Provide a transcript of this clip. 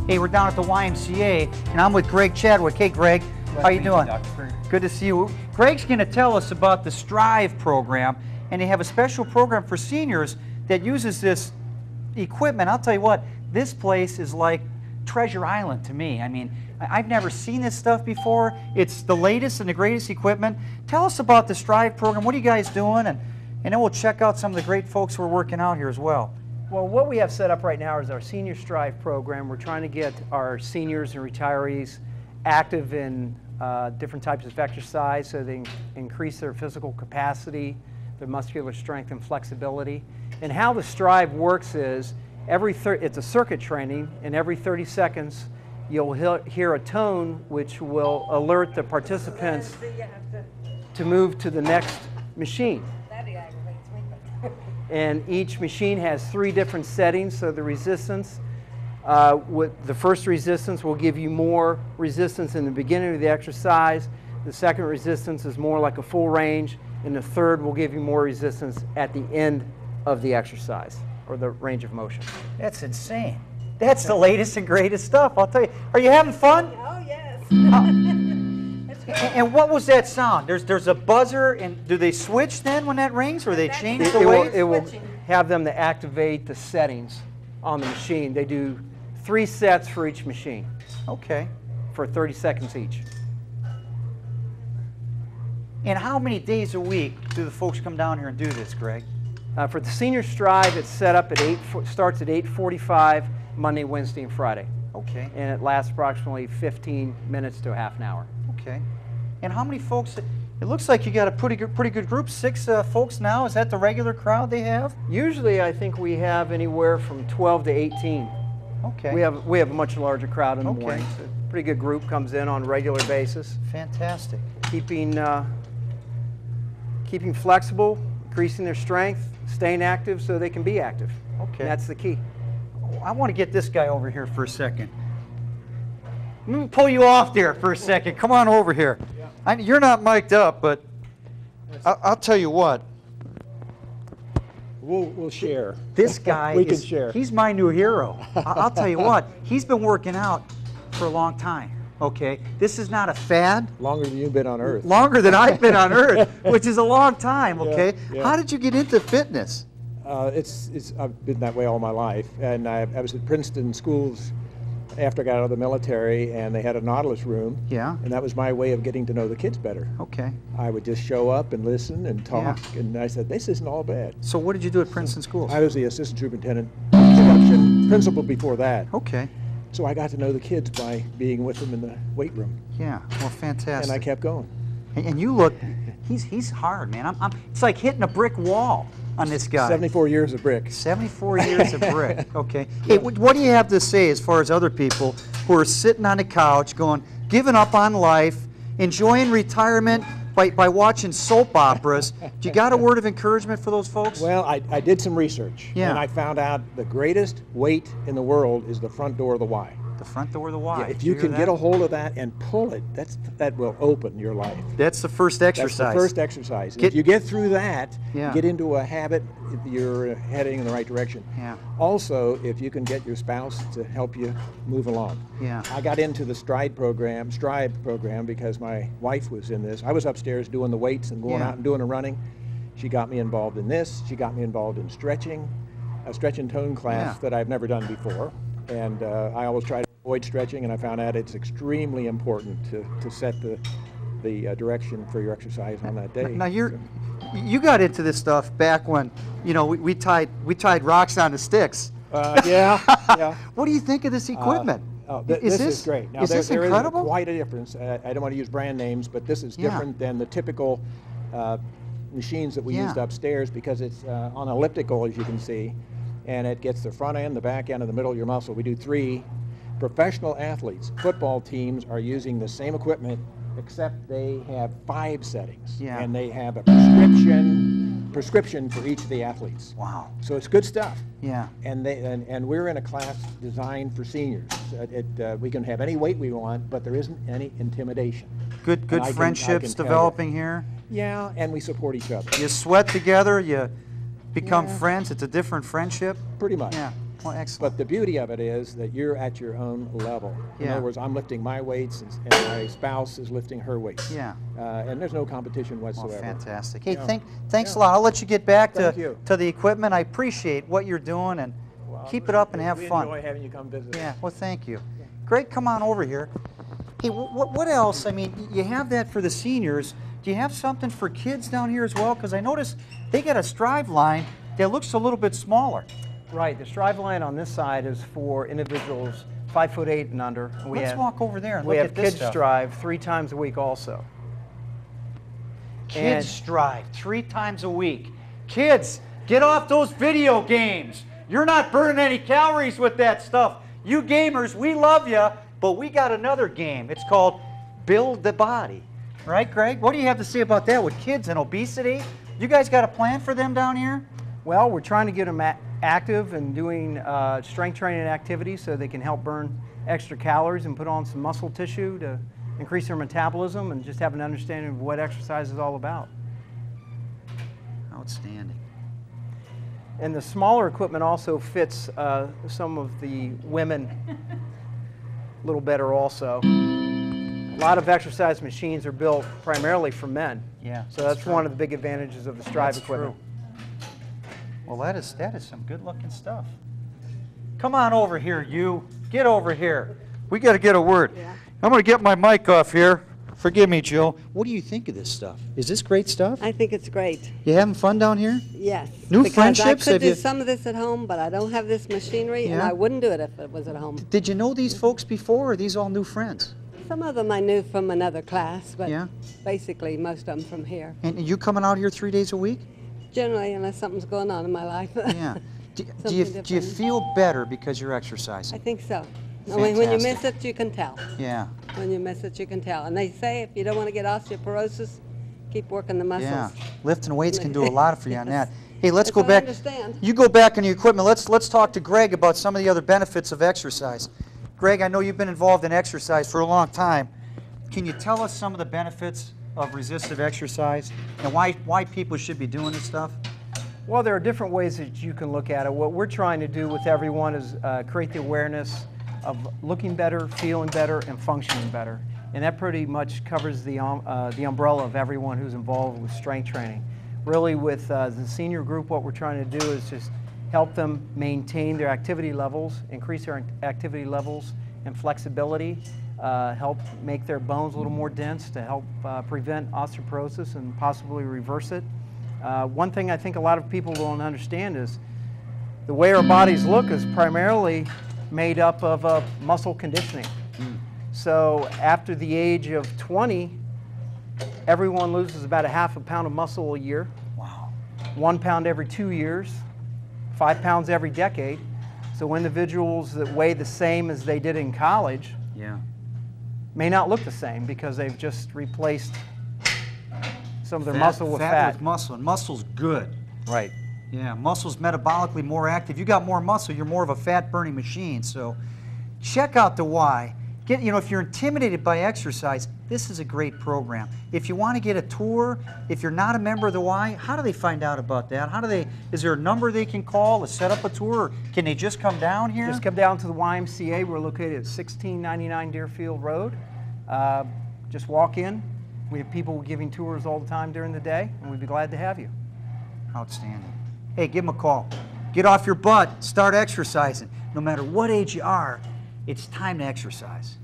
Hey, we're down at the YMCA, and I'm with Greg Chadwick. Hey, Greg, how you doing? Good to see you. Greg's going to tell us about the Strive program, and they have a special program for seniors that uses this equipment. I'll tell you what, this place is like Treasure Island to me. I mean, I've never seen this stuff before. It's the latest and the greatest equipment. Tell us about the Strive program. What are you guys doing? And then we'll check out some of the great folks who are working out here as well. Well, what we have set up right now is our Senior Strive program. We're trying to get our seniors and retirees active in different types of exercise so they increase their physical capacity, their muscular strength and flexibility. And how the Strive works is it's a circuit training, and every 30 seconds you'll hear a tone which will alert the participants to move to the next machine. And each machine has 3 different settings. So the resistance, the first resistance will give you more resistance in the beginning of the exercise. The second resistance is more like a full range, and the third will give you more resistance at the end of the exercise, or the range of motion. That's insane. That's the latest and greatest stuff, I'll tell you. Are you having fun? Oh, yes. And what was that sound? There's a buzzer, and do they switch then when that rings, or they change the weight? It will have them to activate the settings on the machine. They do 3 sets for each machine. Okay. For 30 seconds each. And how many days a week do the folks come down here and do this, Greg? For the Senior Strive, it's set up at starts at 8:45 Monday, Wednesday, and Friday. Okay. And it lasts approximately 15 minutes to a half an hour. Okay. And how many folks? It looks like you got a pretty good group. 6 folks now. Is that the regular crowd they have? Usually, I think we have anywhere from 12 to 18. Okay. We have a much larger crowd in the morning. So a pretty good group comes in on a regular basis. Fantastic. Keeping flexible, increasing their strength, staying active so they can be active. Okay. And that's the key. I want to get this guy over here for a second. Let me pull you off there for a second. Come on over here. Yeah. You're not mic'd up, but I'll tell you what. We'll share. This guy we can share. He's my new hero. I'll tell you what. He's been working out for a long time. Okay, this is not a fad. Longer than you've been on Earth. Longer than I've been on Earth, which is a long time. Okay, yeah. How did you get into fitness? I've been that way all my life, and I was at Princeton schools after I got out of the military, and they had a Nautilus room. Yeah. And that was my way of getting to know the kids better. Okay. I would just show up and listen and talk, and I said, this isn't all bad. So what did you do at Princeton schools? I was the assistant superintendent, instruction principal before that. Okay. So I got to know the kids by being with them in the weight room. Yeah. Well, fantastic. And I kept going. And you look, he's hard, man. It's like hitting a brick wall on this guy. 74 years of brick. 74 years of brick. Okay. Hey, what do you have to say as far as other people who are sitting on the couch going, giving up on life, enjoying retirement by watching soap operas? Do you got a word of encouragement for those folks? Well, I did some research, and I found out the greatest weight in the world is the front door of the Y. The front door of the Y. Yeah, if you can get a hold of that and pull it, that will open your life. That's the first exercise. That's the first exercise. If you get through that, get into a habit, you're heading in the right direction. Yeah. Also, if you can get your spouse to help you move along. Yeah. I got into the Strive program because my wife was in this. I was upstairs doing the weights and going out and doing the running. She got me involved in this. She got me involved in stretching, a stretch and tone class that I've never done before. And I always try to avoid stretching, and I found out it's extremely important to set the direction for your exercise on that day. Now you got into this stuff back when we tied rocks onto sticks. Yeah. What do you think of this equipment? This is great. Now, is this incredible? There is quite a difference. I don't want to use brand names, but this is different than the typical machines that we used upstairs, because it's on elliptical, as you can see. And it gets the front end, the back end, and the middle of your muscle. We do 3. Professional athletes, football teams, are using the same equipment, except they have 5 settings. Yeah. And they have a prescription for each of the athletes. Wow. So it's good stuff. Yeah. And we're in a class designed for seniors. We can have any weight we want, but there isn't any intimidation. Good friendships developing here. Yeah, and we support each other. You sweat together. You become friends. It's a different friendship. Pretty much. Yeah. Well, excellent. But the beauty of it is that you're at your own level. In Yeah. other words, I'm lifting my weights and my spouse is lifting her weights. Yeah. And there's no competition Well, whatsoever. fantastic. Hey, Yeah. thanks a Yeah. lot. I'll let you get back Thank you. to the equipment. I appreciate what you're doing, and Well, keep it up and have we fun. enjoy having you come visit. Yeah, well, thank you. Greg, come on over here. Hey, what else? I mean, you have that for the seniors. Do you have something for kids down here as well? Because I noticed they got a Strive line that looks a little bit smaller. Right, the Strive line on this side is for individuals 5'8" and under. Let's walk over there and we look have at this Kids stuff. Strive 3 times a week also. Kids Strive 3 times a week. Kids, get off those video games. You're not burning any calories with that stuff. You gamers, we love you, but we got another game. It's called Build the Body. Right, Greg? What do you have to say about that with kids and obesity? You guys got a plan for them down here? Well, we're trying to get them active and doing strength training activities so they can help burn extra calories and put on some muscle tissue to increase their metabolism and just have an understanding of what exercise is all about. Outstanding. And the smaller equipment also fits some of the women a little better also. A lot of exercise machines are built primarily for men. Yeah. So that's one of the big advantages of the Strive That's equipment. true. Well, that is some good looking stuff. Come on over here, you. Get over here. We got to get a word. Yeah. I'm going to get my mic off here. Forgive me, Jill. What do you think of this stuff? Is this great stuff? I think it's great. You having fun down here? Yes. New because friendships? I Have could do you- some of this at home, but I don't have this machinery, and Yeah. I wouldn't do it if it was at home. Did you know these folks before, or are these all new friends? Some of them I knew from another class, but Yeah. basically most of them from here. And you coming out here 3 days a week? Generally, unless something's going on in my life. Yeah. Do Something you different. feel better because you're I exercising? think so. When you Fantastic. miss it, you can tell. Yeah. When you miss it, you can tell. And they say if you don't want to get osteoporosis, keep working the muscles. Yeah. Lifting weights can do a lot for you on that. Hey, let's That's go what I back. understand. You go back on your equipment. Let's talk to Greg about some of the other benefits of exercise. Greg, I know you've been involved in exercise for a long time. Can you tell us some of the benefits of resistive exercise and why people should be doing this stuff? Well, there are different ways that you can look at it. What we're trying to do with everyone is create the awareness of looking better, feeling better, and functioning better. And that pretty much covers the umbrella of everyone who's involved with strength training. Really with the senior group, what we're trying to do is just help them maintain their activity levels, increase their activity levels and flexibility, help make their bones a little more dense to help prevent osteoporosis and possibly reverse it. One thing I think a lot of people don't understand is the way our bodies look is primarily made up of muscle conditioning. So after the age of 20, everyone loses about a half a pound of muscle a year. Wow. 1 pound every 2 years, 5 pounds every decade. So individuals that weigh the same as they did in college Yeah. may not look the same because they've just replaced some of their muscle with fat. with muscle, and muscle's good. Right. Yeah, muscle's metabolically more active. You got more muscle, you're more of a fat-burning machine. So check out the why. If you're intimidated by exercise, this is a great program. If you want to get a tour, if you're not a member of the Y, how do they find out about that? Is there a number they can call to set up a tour, or can they just come down here? Just come down to the YMCA. We're located at 1699 Deerfield Road. Just walk in. We have people giving tours all the time during the day, and we'd be glad to have you. Outstanding. Hey, give them a call. Get off your butt, start exercising. No matter what age you are, it's time to exercise.